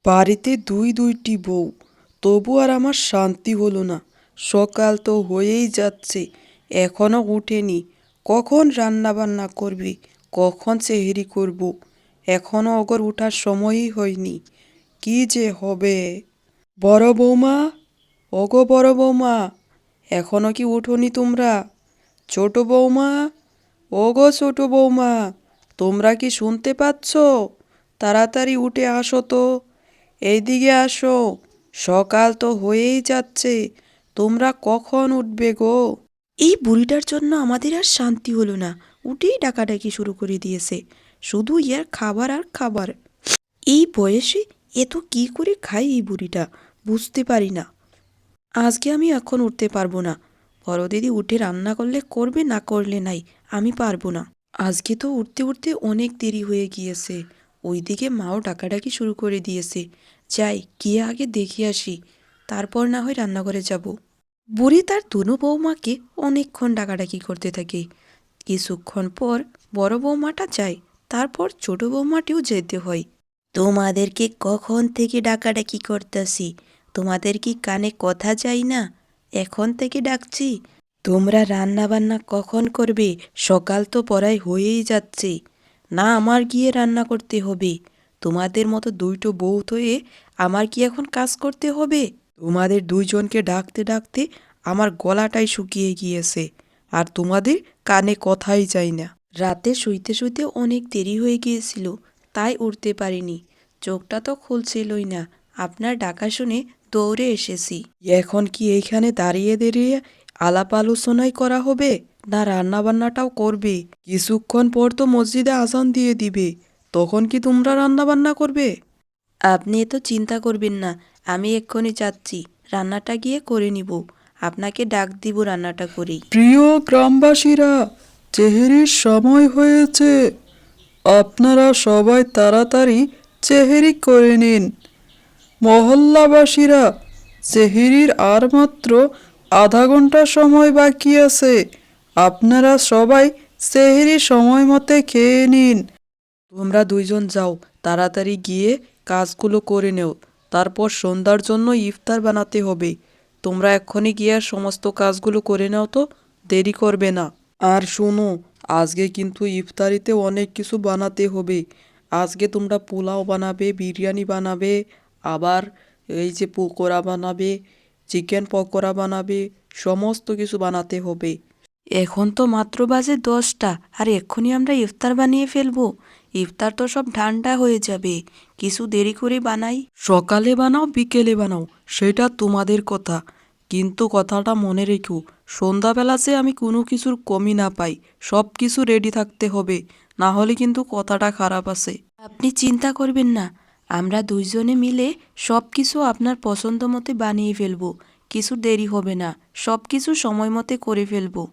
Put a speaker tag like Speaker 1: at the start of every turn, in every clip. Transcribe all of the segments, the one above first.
Speaker 1: বাড়িতে দুইটি বউ, তবু আর আমার শান্তি হলো না। সকাল তো হয়েই যাচ্ছে, এখনো উঠেনি। কখন রান্না বান্না করবি, কখন সেহরি করব, এখনো ওগর ওঠার সময়ই হয়নি। কি যে হবে। বড় বৌমা, ওগো বড় বৌমা, এখনো কি উঠোনি তোমরা? ছোট বৌমা, ওগো ছোট বৌমা, তোমরা কি শুনতে পাচ্ছ? তাড়াতাড়ি উঠে আসো তো, এইদিকে আসো। সকাল তো হয়েই যাচ্ছে, তোমরা কখন উঠবে গো? এই বুড়িটার জন্য আমাদের আর শান্তি হলো না। উঠেই ডাকাডাকি শুরু করে দিয়েছে। শুধু ইয়ার খাবার আর খাবার। এই বয়সে এত কি করে খায় এই বুড়িটা, বুঝতে পারি না। আজকে আমি এখন উঠতে পারবো না। বড় দিদি উঠে রান্না করলে করবে, না করলে নাই। আমি পারবো না। আজকে তো উঠতে উঠতে অনেক দেরি হয়ে গিয়েছে। ওইদিকে মাও ডাকাডাকি শুরু করে দিয়েছে। যাই, গিয়ে আগে দেখে আসি, তারপর না হয় রান্নাঘরে যাব। বুড়ি তার দুনু বৌমাকে অনেকক্ষণ ডাকাডাকি করতে থাকে। কিছুক্ষণ পর বড় বৌমাটা যায়, তারপর ছোট বৌমাটিও যেতে হয়। তোমাদেরকে কখন থেকে ডাকাডাকি করতেছি, তোমাদের কি কানে কথা যায় না? এখন থেকে ডাকছি। তোমরা রান্না বান্না কখন করবে? সকাল তো পড়াই হয়েই যাচ্ছে। না আমার গিয়ে রান্না করতে হবে? তোমাদের মতো দুইটো বউ হয়ে আমার কি এখন কাজ করতে হবে? তোমাদের দুইজনকে ডাকতে ডাকতে আমার গলাটাই শুকিয়ে গিয়েছে, আর তোমাদের কানে কথাই যায় না। রাতে শুইতে শুইতে অনেক দেরি হয়ে গিয়েছিল, তাই উঠতে পারিনি। চোখটা তো খুলছিলই না। আপনার ডাকা শুনে দৌড়ে এসেছি। এখন কি এইখানে দাঁড়িয়ে দাঁড়িয়ে আলাপ আলোচনাই করা হবে, না রান্না বান্নাটাও করবে? কিছুক্ষণ পর তো মসজিদে আজান দিয়ে দিবে, তখন কি তোমরা রান্না বান্না করবে? আপনি এত চিন্তা করবেন না, আমি এক্ষুনি যাচ্ছি, রান্নাটা গিয়ে করে নিব। আপনাকে ডাক দিব রান্নাটা করেই। প্রিয় গ্রামবাসীরা, চেহারির সময় হয়েছে, আপনারা সবাই তাড়াতাড়ি চেহারি করে নিন। মহল্লাবাসীরা, সেহরির আর মাত্র আধা ঘন্টা সময় বাকি আছে। আপনারা সবাই সেহরি সময় মতে খেয়ে নিন। তোমরা দুইজন যাও, তাড়াতাড়ি গিয়ে কাজগুলো করে নেও, তারপর সন্ধ্যার জন্য ইফতার বানাতে হবে। তোমরা এক্ষুনি গিয়ে সমস্ত কাজগুলো করে নাও তো, দেরি করবে না। আর শোনো, আজকে কিন্তু ইফতারিতে অনেক কিছু বানাতে হবে। আজকে তোমরা পোলাও বানাবে, বিরিয়ানি বানাবে, আবার এই যে পকোড়া বানাবে, চিকেন পকোড়া বানাবে, সমস্ত কিছু বানাতে হবে। এখন তো মাত্র বাজে 10টা, আর এক্ষুনি আমরা ইফতার বানিয়ে ফেলবো? ইফতার তো সব ঠান্ডা হয়ে যাবে। কিছু দেরি করে বানাই। সকালে বানাও, বিকেলে বানাও, সেটা তোমাদের কথা, কিন্তু কথাটা মনে রেখো, সন্ধ্যাবেলা যে আমি কোনো কিছুর কমি না পাই। সব কিছু রেডি থাকতে হবে, না হলে কিন্তু কথাটা খারাপ আছে। আপনি চিন্তা করবেন না, আমরা দুইজনে মিলে সব কিছু আপনার পছন্দ মতে বানিয়ে ফেলবো। কিছু দেরি হবে না, সব কিছু সময় মতে করে ফেলবো।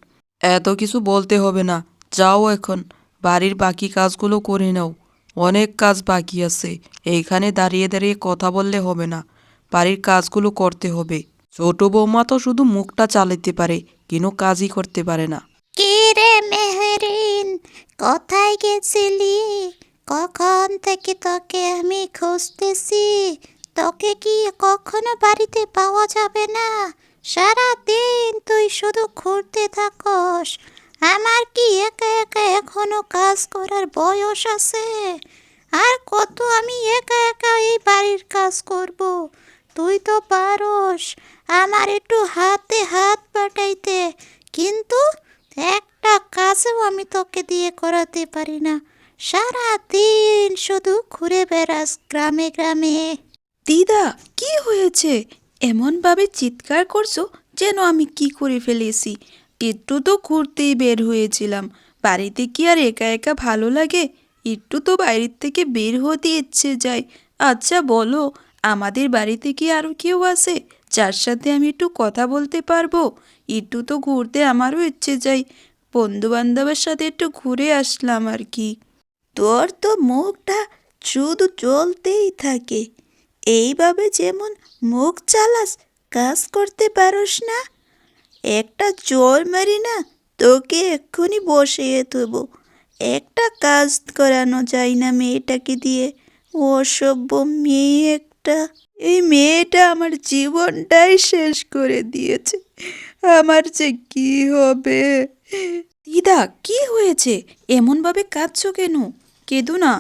Speaker 1: এত কিছু বলতে হবে না, যাও এখন বাড়ির বাকি কাজগুলো করে নাও। অনেক কাজ বাকি আছে, এইখানে দাঁড়িয়ে দাঁড়িয়ে কথা বললে হবে না, বাড়ির কাজগুলো করতে হবে। ছোট বৌমা তো শুধু মুখটা চালাতে পারে, কিন্তু কাজই করতে পারে না।
Speaker 2: কে রে মেহরিন, কোথায় গেছিলি? কখন থেকে তোকে আমি খুঁজতেছি। তোকে কি কখনো বাড়িতে পাওয়া যাবে না? সারা দিন তুই শুধু ঘুরতে থাকস। আমার কি একা একা এখনো কাজ করার বয়স আছে? আর কত আমি একা একা এই বাড়ির কাজ করব? তুই তো পারস আমার একটু হাতে হাত পাঠাইতে, কিন্তু একটা কাজও আমি তোকে দিয়ে করাতে পারি না। সারা দিন শুধু ঘুরে বেড়াস গ্রামে গ্রামে।
Speaker 3: দিদা, কি হয়েছে? এমনভাবে চিৎকার করছো যেন আমি কি করে ফেলেছি। একটু তো ঘুরতেই বের হয়েছিলাম। বাড়িতে কি আর একা একা ভালো লাগে? একটু তো বাইরের থেকে বের হতে ইচ্ছে যায়। আচ্ছা বলো, আমাদের বাড়িতে কি আরও কেউ আছে যার সাথে আমি একটু কথা বলতে পারবো? একটু তো ঘুরতে আমারও ইচ্ছে যায়। বন্ধু বান্ধবের সাথে একটু ঘুরে আসলাম আর কি। তোর তো মুখটা শুধু চলতেই থাকে। এইভাবে যেমন মুখ চালাস, কাজ করতে পারোস না। একটা চোর মারি না, তোকে এক্ষুনি বসিয়ে দেবো। একটা কাজ করানো যায় না মেয়েটাকে দিয়ে? অসভ্য মেয়ে
Speaker 2: মেয়েটা।
Speaker 3: এই মেয়েটা আমার জীবনটাই শেষ করে দিয়েছে। আমার যে কি হবে? দিদা, কি হয়েছে? এমনভাবে কাঁদছো কেন? কেঁদো না।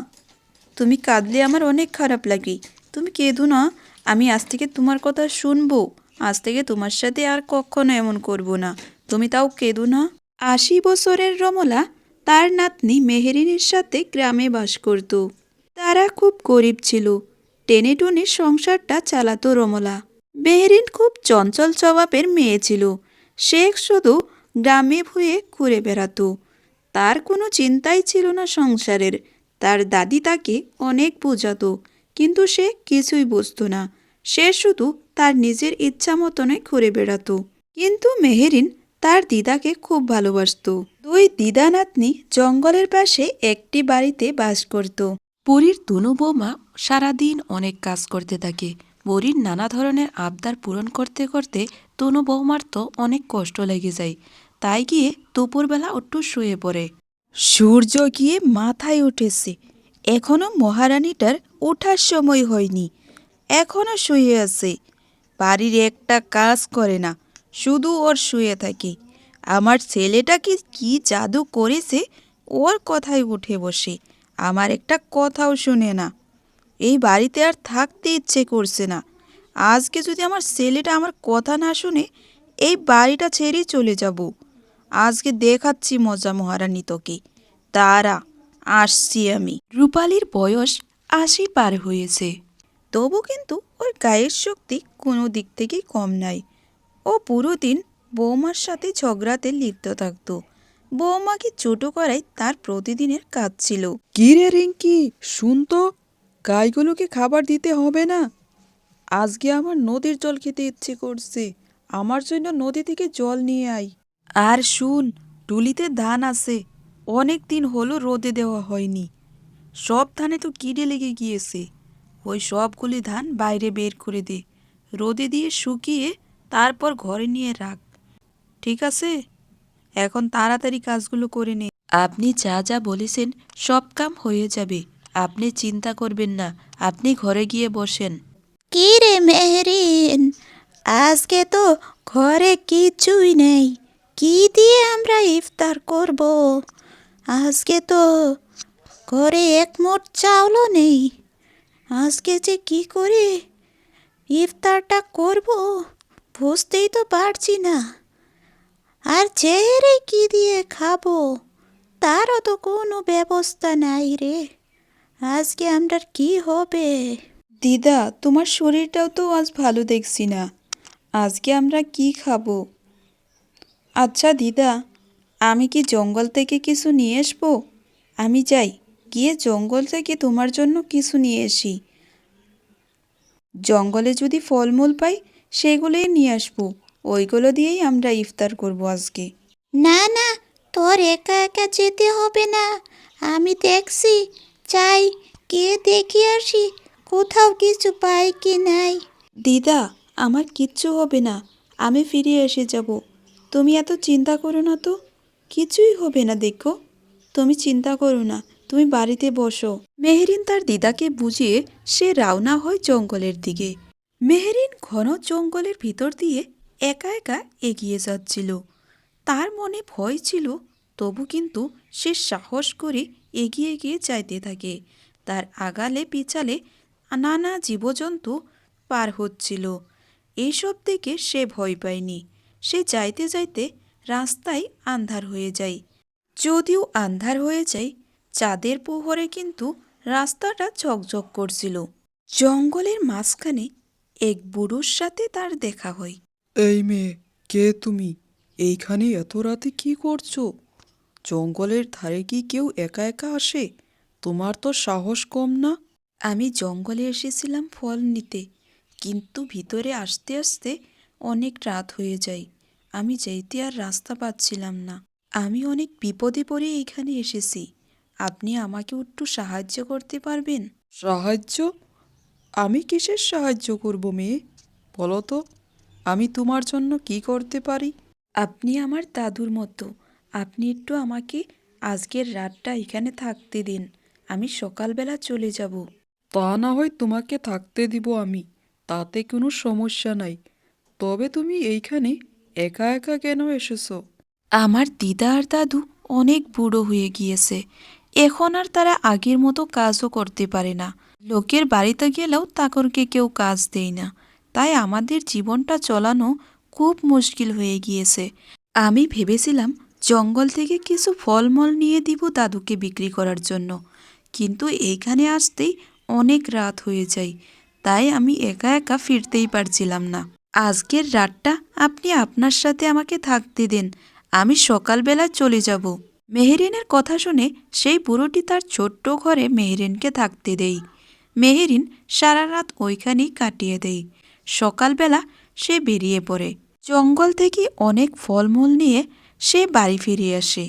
Speaker 3: তুমি কাঁদলে আমার অনেক খারাপ লাগে। তুমি কেঁদো না। আমি আজ থেকে তোমার কথা শুনবো। আজ থেকে তোমার সাথে আর কখনো এমন করব না। তুমি তাও কেঁদো না। ৮০ বছরের রমলা তার নাতনি মেহেরিনের সাথে গ্রামে বাস করত। তারা খুব গরিব ছিল। টেনে টুনে সংসারটা চালাতো রমলা। মেহেরিন খুব চঞ্চল স্বভাবের মেয়ে ছিল। সে শুধু গ্রামে ভুঁয়ে ঘুরে বেড়াতো। তার কোনো চিন্তাই ছিল না সংসারের। তার দাদি তাকে অনেক বোঝাতো, কিন্তু সে কিছুই বুঝতো না। সে শুধু তার নিজের ইচ্ছা মতনই ঘুরে বেড়াতো। কিন্তু মেহেরিন তার দিদাকে খুব ভালোবাসতো। দুই দিদা নাতনি জঙ্গলের পাশে একটি বাড়িতে বাস করত।
Speaker 4: বুড়ির তনু বৌমা সারাদিন অনেক কাজ করতে থাকে। বুড়ির নানা ধরনের আবদার পূরণ করতে করতে তনু বৌমার তো অনেক কষ্ট লেগে যায়। তাই গিয়ে দুপুরবেলা একটু শুয়ে পড়ে।
Speaker 3: সূর্য গিয়ে মাথায় উঠেছে। এখনো মহারানীটার ওঠার সময় হয়নি। এখনো শুয়ে আছে। বাড়ির একটা কাজ করে না, শুধু ওর শুয়ে থাকে। আমার ছেলেটাকে কি জাদু করেছে, ওর কথায় উঠে বসে। আমার একটা কথাও শুনে না। এই বাড়িতে আর থাকতে ইচ্ছে করছে না। আজকে যদি আমার ছেলেটা আমার কথা না শুনে, এই বাড়িটা ছেড়েই চলে যাব। আজকে দেখাচ্ছি মজা মহারানী তোকে। দাঁড়া, আসছি আমি।
Speaker 4: রূপালীর বয়স ৮০ পার হয়েছে।
Speaker 3: তবু কিন্তু ওর গায়ের শক্তি কোনো দিক থেকেই কম নাই। ও পুরো দিন বৌমার সাথে ঝগড়াতে লিপ্ত থাকতো। বৌমাকে ছোটো করাই তার প্রতিদিনের কাজ ছিল।
Speaker 1: কি রে রিঙ্কি, শুন তো, গাইগুলোকে খাবার দিতে হবে না? আজকে আমার নদীর জল খেতে ইচ্ছে করছে। আমার জন্য নদী থেকে জল নিয়ে আয়। আর শুন, টুলিতে ধান আছে, অনেক দিন হলো রোদে দেওয়া হয়নি। সব ধানে তো কিড়ে লেগে গিয়েছে। ওই সবগুলি ধান বাইরে বের করে দে, রোদে দিয়ে শুকিয়ে তারপর ঘরে নিয়ে রাখ। ঠিক আছে? এখন তাড়াতাড়ি কাজগুলো করে নে।
Speaker 4: আপনি যা যা বলেছেন সব কাম হয়ে যাবে। আপনি চিন্তা করবেন না। আপনি ঘরে গিয়ে বসেন।
Speaker 2: কি রে মেহরিন, আজকে তো ঘরে কিছুই নেই। কি দিয়ে আমরা ইফতার করব? আজকে তো ঘরে এক মুঠ চাউলও নেই। আজকে যে কি করে ইফতারটা করব বুঝতেই তো পারছি না। আর চেহারে কি দিয়ে খাবো তারও তো কোনো ব্যবস্থা নাই রে। আজকে আমরা কি হবে?
Speaker 3: দিদা, তোমার শরীরটাও তো আজ ভালো দেখছি না। আজকে আমরা কি খাবো? আচ্ছা দিদা, আমি কি জঙ্গল থেকে কিছু নিয়ে আসবো? আমি যাই, গিয়ে জঙ্গল থেকে তোমার জন্য কিছু নিয়ে আসি। জঙ্গলে যদি ফলমূল পাই, সেগুলোই নিয়ে আসবো। ওইগুলো দিয়েই আমরা ইফতার করব আজকে।
Speaker 2: না না, তোর একা একা যেতে হবে না। আমি দেখছি, যাই গিয়ে দেখে আসি কোথাও কিছু পাই কি নাই।
Speaker 3: দিদা, আমার কিচ্ছু হবে না। আমি ফিরে এসে যাব। তুমি এত চিন্তা করো না তো। কিছুই হবে না, দেখো। তুমি চিন্তা করো না, তুমি বাড়িতে বসো। মেহেরিন তার দিদাকে বুঝিয়ে সে রওনা হয় জঙ্গলের দিকে। মেহেরিন ঘন জঙ্গলের ভিতর দিয়ে একা একা এগিয়ে যাচ্ছিল। তার মনে ভয় ছিল, তবু কিন্তু সে সাহস করে এগিয়ে গিয়ে যাইতে থাকে। তার আগালে পিছালে নানা জীবজন্তু পার হচ্ছিল। এইসব দেখে সে ভয় পায়নি। সে যাইতে যাইতে রাস্তায় আন্ধার হয়ে যায়। যদিও আন্ধার হয়ে যায়, চাঁদের প্রহরে কিন্তু রাস্তাটা ঝকঝক করছিল। জঙ্গলের মাঝখানে এক বুড়োর সাথে তার দেখা হয়।
Speaker 1: এই মেয়ে, কে তুমি? এইখানে এত রাতে কি করছো? জঙ্গলের ধারে কি কেউ একা একা আসে? তোমার তো সাহস কম না?
Speaker 3: আমি জঙ্গলে এসেছিলাম ফল নিতে, কিন্তু ভিতরে আসতে আসতে অনেক রাত হয়ে যায়। আমি যেতে আর রাস্তা পাচ্ছিলাম না। আমি অনেক বিপদে পড়ে এইখানে এসেছি। আপনি আমাকে একটু সাহায্য করতে পারবেন?
Speaker 1: সাহায্য? আমি কিসের সাহায্য করব মেয়ে? বলো তো, আমি তোমার জন্য কি করতে পারি?
Speaker 3: আপনি আমার দাদুর মতো। আপনি একটু আমাকে আজকের রাতটা এখানে থাকতে দিন। আমি সকালবেলা চলে যাব।
Speaker 1: তা না হয় তোমাকে থাকতে দিব আমি, তাতে কোনো সমস্যা নাই। তবে তুমি এইখানে একা একা কেন এসেছো?
Speaker 4: আমার দিদা আর দাদু অনেক বুড়ো হয়ে গিয়েছে। এখন আর তারা আগের মতো কাজও করতে পারে না। লোকের বাড়িতে গেলেও তাদেরকে কেউ কাজ দেয় না। তাই আমাদের জীবনটা চালানো খুব মুশকিল হয়ে গিয়েছে। আমি ভেবেছিলাম জঙ্গল থেকে কিছু ফলমূল নিয়ে দিব দাদুকে বিক্রি করার জন্য, কিন্তু এইখানে আসতেই অনেক রাত হয়ে যায়। তাই আমি একা একা ফিরতেই পারছিলাম না। আজকের রাতটা আপনি আপনার সাথে আমাকে থাকতে দেন, আমি সকালবেলা চলে যাব। মেহেরিনের কথা শুনে সেই বুড়োটি তার ছোট্ট ঘরে মেহেরিনকে থাকতে দেয়। মেহেরিন সারা রাত ওইখানেই কাটিয়ে দেয়। সকালবেলা সে বেরিয়ে পড়ে। জঙ্গল থেকে অনেক ফলমূল নিয়ে সে বাড়ি ফিরে আসে।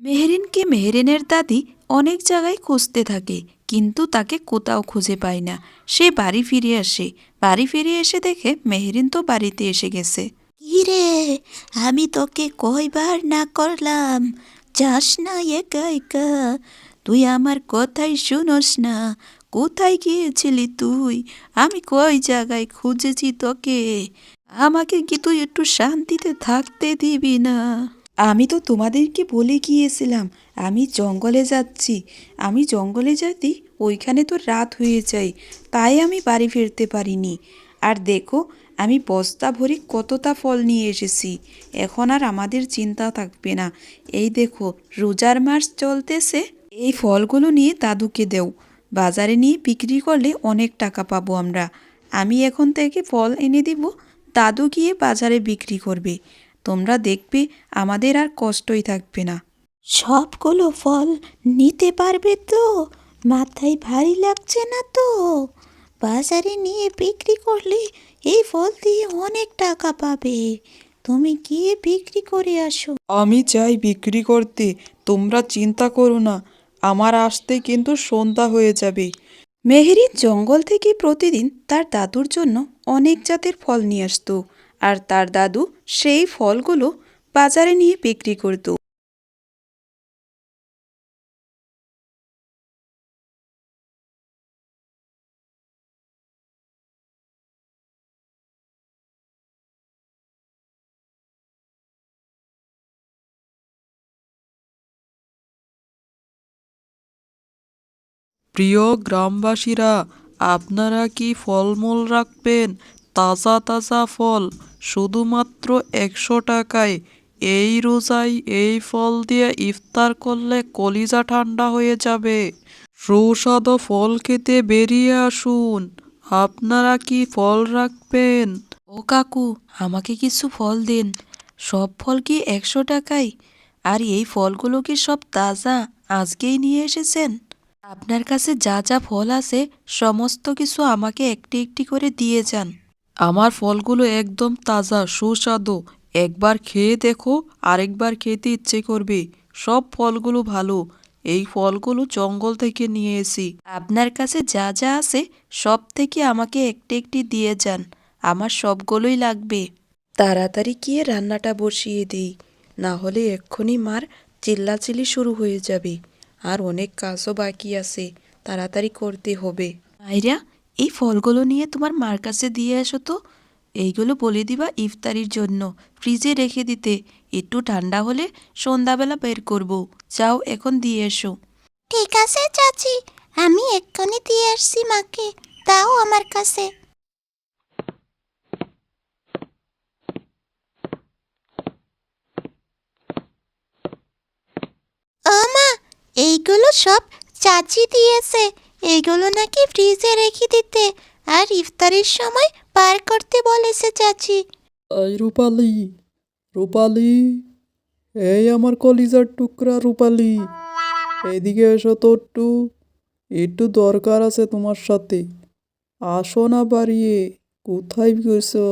Speaker 4: মেহেরিনকে মেহেরিনের দাদি অনেক জায়গায় খুঁজতে থাকে, কিন্তু তাকে কোথাও খুঁজে পায় না। সে বাড়ি ফিরে আসে। বাড়ি ফিরে এসে দেখে মেহেরিন তো বাড়িতে এসে গেছে।
Speaker 2: কিরে, আমি তোকে কয়বার না করলাম, যাস না একা একা? তুই আমার কথাই শুনোস না। কোথায় গিয়েছিলি তুই? আমি কয় জায়গায় খুঁজেছি তোকে। আমাকে কি তুই একটু শান্তিতে থাকতে দিবি না?
Speaker 3: আমি তো তোমাদেরকে বলে গিয়েছিলাম আমি জঙ্গলে যাচ্ছি। আমি জঙ্গলে যেতে ওইখানে তো রাত হয়ে যায়, তাই আমি বাড়ি ফিরতে পারিনি। আর দেখো, আমি বস্তা ভরে কতটা ফল নিয়ে এসেছি। এখন আর আমাদের চিন্তা থাকবে না। এই দেখো, রোজার মাস চলতেছে। এই ফলগুলো নিয়ে দাদুকে দেও। বাজারে নিয়ে বিক্রি করলে অনেক টাকা পাবো আমরা। আমি এখন থেকে ফল এনে দিব, দাদু গিয়ে বাজারে বিক্রি করবে। তোমরা দেখবে আমাদের আর কষ্টই থাকবে না।
Speaker 2: সবগুলো ফল নিতে পারবে তো? মাথায় ভারী লাগছে না তো? বাজারে নিয়ে বিক্রি করলে এই ফল দিয়ে অনেক টাকা পাবে। তুমি গিয়ে বিক্রি করে আসো।
Speaker 1: আমি চাই বিক্রি করতে, তোমরা চিন্তা করো না। আমার আসতে কিন্তু সন্ধ্যা হয়ে যাবে।
Speaker 3: মেহেরিন জঙ্গল থেকে প্রতিদিন তার দাদুর জন্য অনেক জাতের ফল নিয়ে আসতো, আর তার দাদু সেই ফলগুলো বাজারে নিয়ে বিক্রি করত।
Speaker 1: প্রিয় গ্রামবাসীরা, আপনারা কি ফলমূল রাখবেন? তাজা তাজা ফল, শুধুমাত্র 100 টাকায়। এই রোজায় এই ফল দিয়ে ইফতার করলে কলিজা ঠান্ডা হয়ে যাবে। সুস্বাদু ফল খেতে বেরিয়ে আসুন। আপনারা কি ফল রাখবেন?
Speaker 4: ও কাকু, আমাকে কিছু ফল দিন। সব ফল কি 100 টাকায়? আর এই ফলগুলো কি সব তাজা, আজকেই নিয়ে এসেছেন? আপনার কাছে যা যা ফল আছে সমস্ত কিছু আমাকে একটি একটি করে দিয়ে যান।
Speaker 1: আমার ফলগুলো একদম তাজা, সুস্বাদু। একবার খেয়ে দেখো, আরেকবার খেতে ইচ্ছে করবে। সব ফলগুলো ভালো। এই ফলগুলো জঙ্গল থেকে নিয়ে এসি।
Speaker 4: আপনার কাছে যা যা আছে সব থেকে আমাকে একটি একটি দিয়ে যান, আমার সবগুলোই লাগবে।
Speaker 3: তাড়াতাড়ি গিয়ে রান্নাটা বসিয়ে দিই, না হলে এক্ষুনি মার চিল্লাচিল্লি শুরু হয়ে যাবে। আর অনেক কাজও বাকি আছে, তাড়াতাড়ি করতে হবে।
Speaker 4: মাইরা, এই ফলগুলো নিয়ে তোমার মার কাছে দিয়ে এসো তো। এইগুলো বলে দিবা ইফতারির জন্য ফ্রিজে রেখে দিতে। একটু ঠান্ডা হলে সন্ধ্যাবেলা বের করব। যাও, এখন দিয়ে এসো।
Speaker 2: ঠিক আছে চাচি, আমি এক্ষুনি দিয়ে আসছি মাকে। দাও আমার কাছে। ও মা, এইগুলো সব চাচি দিয়েছে। এইগুলো নাকি ফ্রিজে রেখে দিতে আর ইফতারির সময় বার করতে বলেছে চাচি।
Speaker 1: এই রূপালি, রূপালি, এই আমার কলিজার টুকরা রূপালি, এদিকে এসো তো একটু। একটু দরকার আছে তোমার সাথে। আসো না বাড়িয়ে, কোথায় গেছো?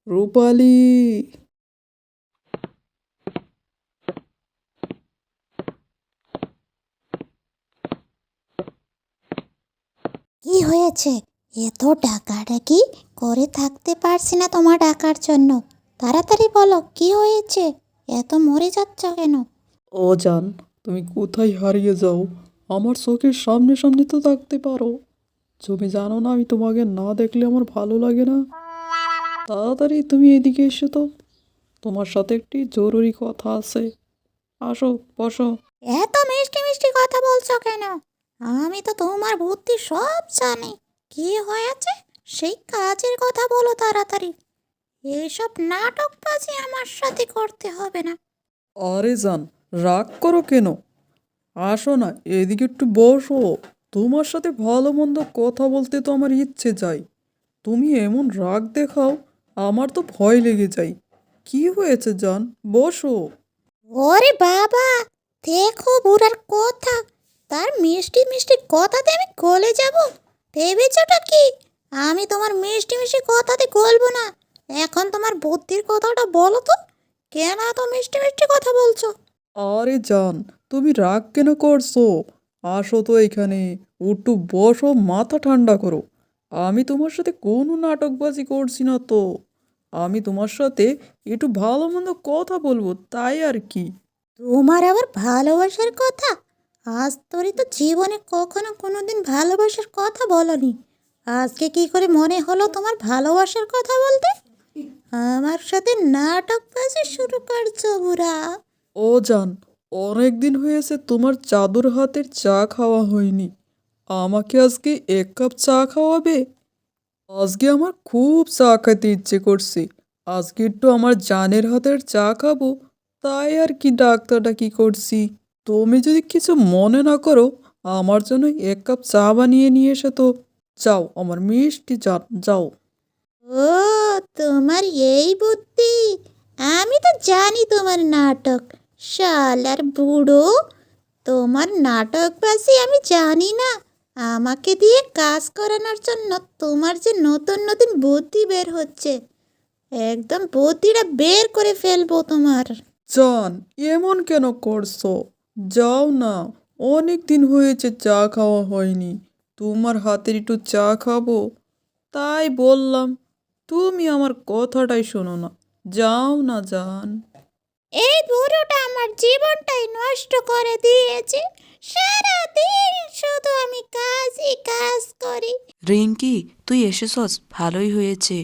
Speaker 1: রূপালি।
Speaker 2: কি হয়েছে? এত ডাকাডাকি করে থাকতে পারছি না তোমার ডাকার জন্য। তাড়াতাড়ি বলো কি হয়েছে? এত মরে যাচ্ছ কেন?
Speaker 1: ও জান, তুমি কোথায় হারিয়ে যাও? আমার চোখের সামনে সামনে তো থাকতে পারো। তুমি জানো না আমি তোমাকে না দেখলে আমার ভালো লাগে না। তাড়াতাড়ি তুমি এদিকে এসো তো, তোমার সাথে একটি জরুরি কথা আছে। আসো, বসো।
Speaker 2: এত মিষ্টি মিষ্টি কথা বলছো কেন? আমি তো তোমার বুদ্ধি সব জানি। কি হয়েছে সেই কাজের কথা বলো তাড়াতাড়ি। এইসব নাটকবাজি আমার সাথে করতে হবে না।
Speaker 1: আরে জান, রাগ করো কেন? আসো না, এদিকে একটু বসো। তোমার সাথে ভালো মন্দ কথা বলতে তো আমার ইচ্ছে যায়। তুমি এমন রাগ দেখাও, আমার তো ভয় লেগে যায়। কি হয়েছে জান? বসো।
Speaker 2: ওরে বাবা, দেখো বুড়ার কথা। তার মিষ্টি মিষ্টি কথাতে আমি গলে যাব? ভেবেছোটা কি আমি তোমার মিষ্টি মিষ্টি কথাতে গলবো না? এখন তোমার বুদ্ধির কথাটা বলো তো, কেন এত মিষ্টি মিষ্টি কথা বলছো?
Speaker 1: আরে জান, তুমি রাগ কেন করছো? আসো তো এখানে, একটু বসো, মাথা ঠান্ডা করো। আমি তোমার সাথে কোনো নাটকবাজি করছি না তো। আমি তোমার সাথে একটু ভালো মন্দ কথা বলবো, তাই আর কি।
Speaker 2: তোমার আবার ভালোবাসার কথা? আজ তোরই তো জীবনে কখনো কোনোদিন ভালোবাসার কথা বলনি। আজকে কি করে মনে হলো তোমার ভালোবাসার কথা বলতে? আমার সাথে নাটকবাজি শুরু করছো বুড়া।
Speaker 1: ও জান, অনেক দিন হয়েছে তোমার চাদর হাতের চা খাওয়া হয়নি। আমাকে আজকে এক কাপ চা খাওয়াবে? আজকে আমার খুব চা খেতে ইচ্ছে করছে। আজকে একটু আমার জানের হাতের চা খাবো, তাই আর কি ডাক্তারটা কি করছি। তুমি যদি কিছু মনে না করো, আমার জন্য এক কাপ চা বানিয়ে নিয়ে এসে তো। যাও আমার মিষ্টি জান, যাও।
Speaker 2: ও, তোমার এই বুদ্ধি? আমি তো জানি তোমার নাটক। শালার বুড়ো, তোমার নাটকবাজি আমি জানি না। আমাকে দিয়ে কাজ করানোর জন্য তোমার যে নতুন নতুন বুদ্ধি বের হচ্ছে, একদম বুদ্ধিটা বের করে ফেলবো তোমার।
Speaker 1: জান, এমন কেন করছো? যাও না, অনেক দিন হয়েছে চা খাওয়া হয়নি। তোমার হাতের একটু চা খাবো, তাই বললাম। তুমি আমার কথাটাই শোনো না। যাও না জান।
Speaker 2: এই বুড়োটা আমার জীবনটাই নষ্ট করে দিয়েছে। সারাদিন শুধু আমি কাজই কাজ করি।
Speaker 4: রিঙ্কি, তুই এসেছস, ভালোই হয়েছে।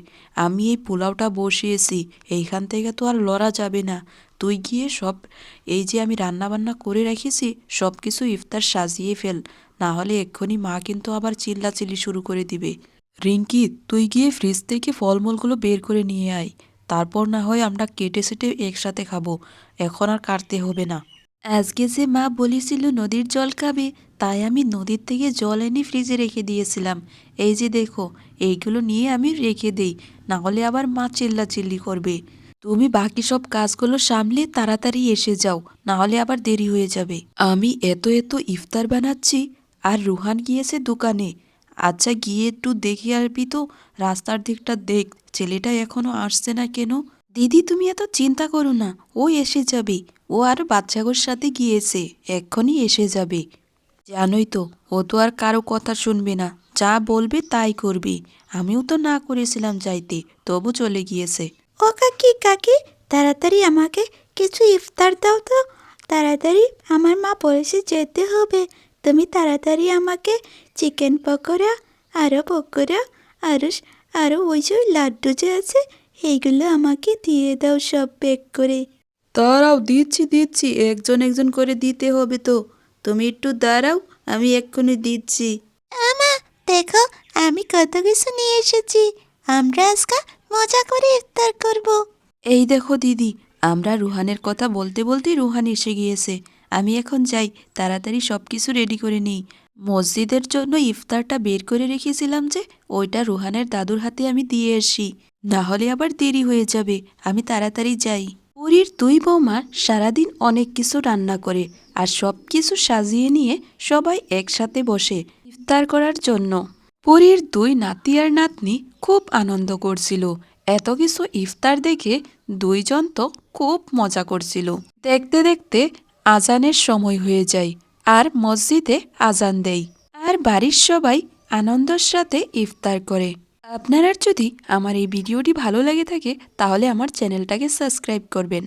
Speaker 4: আমি এই পোলাওটা বসিয়েছি, এইখান থেকে তো আর লড়া যাবে না। তুই গিয়ে সব এই যে আমি রান্না বান্না করে রেখেছি সব কিছু ইফতার সাজিয়ে ফেল, না হলে এক্ষুনি মা কিন্তু আবার চিল্লাচিল্লি শুরু করে দিবে। রিঙ্কি, তুই গিয়ে ফ্রিজ থেকে ফলমূলগুলো বের করে নিয়ে আয়, তারপর না হয় আমরা কেটে সেটে একসাথে খাবো। এখন আর কাটতে হবে না। আজকে যে মা বলেছিল নদীর জল খাবে, তাই আমি নদীর থেকে জল এনে ফ্রিজে রেখে দিয়েছিলাম। এই যে দেখো, এইগুলো নিয়ে আমি রেখে দেই, না হলে আবার মা চিল্লাচিল্লি করবে। তুমি বাকি সব কাজগুলো সামলে তাড়াতাড়ি এসে যাও, না হলে আবার দেরি হয়ে যাবে। আমি এত এত ইফতার বানাচ্ছি, আর রুহান গিয়েছে দোকানে। আচ্ছা, গিয়ে একটু দেখে আসবি তো, রাস্তার দিকটা দেখ, ছেলেটা এখনো আসছে না কেন। দিদি, তুমি এত চিন্তা করো না, ও এসে যাবে। ও আর বাচ্চাগুলোর সাথে গিয়েছে, এক্ষুনি এসে যাবে। জানোই তো, ও তো আর কারো কথা শুনবে না, যা বলবে তাই করবে। আমিও তো না করেছিলাম যাইতে, তবু চলে গিয়েছে।
Speaker 3: ও কাকি কাকি, তাড়াতাড়ি আমাকে কিছু ইফতার দাও তো। তাড়াতাড়ি, আমার মা বলেছে যেতে হবে। তুমি তাড়াতাড়ি আমাকে চিকেন পকোড়া, পকোড়া, আরও আরও ওই যে লাড্ডু যে আছে, এইগুলো আমাকে দিয়ে দাও সব প্যাক করে। দাঁড়াও, দিচ্ছি দিচ্ছি, একজন একজন করে দিতে হবে তো। তুমি একটু দাঁড়াও, আমি এক্ষুনি দিচ্ছি।
Speaker 2: আমা, দেখো আমি কত কিছু নিয়ে এসেছি। আমরা আজকে মজা করে ইফতার করব।
Speaker 4: এই দেখো দিদি, আমরা রুহানের কথা বলতে বলতেই রুহান এসে গিয়েছে। আমি এখন যাই, তাড়াতাড়ি সব কিছু রেডি করে নিই। মসজিদের জন্য ইফতারটা বের করে রেখেছিলাম যে, ওইটা রুহানের দাদুর হাতে আমি দিয়ে আসি, না হলে আবার দেরি হয়ে যাবে। আমি তাড়াতাড়ি যাই। পুরীর দুই বৌমা সারাদিন অনেক কিছু রান্না করে, আর সব কিছু সাজিয়ে নিয়ে সবাই একসাথে বসে ইফতার করার জন্য। পুরীর দুই নাতি আর নাতনি খুব আনন্দ করছিল। এত কিছু ইফতার দেখে দুইজন তো খুব মজা করছিল। দেখতে দেখতে আজানের সময় হয়ে যায় আর মসজিদে আজান দেয় আর বাড়ির সবাই আনন্দের সাথে ইফতার করে। আপনার যদি আমার এই ভিডিওটি ভালো লেগে থাকে তাহলে আমার চ্যানেলটাকে সাবস্ক্রাইব করবেন।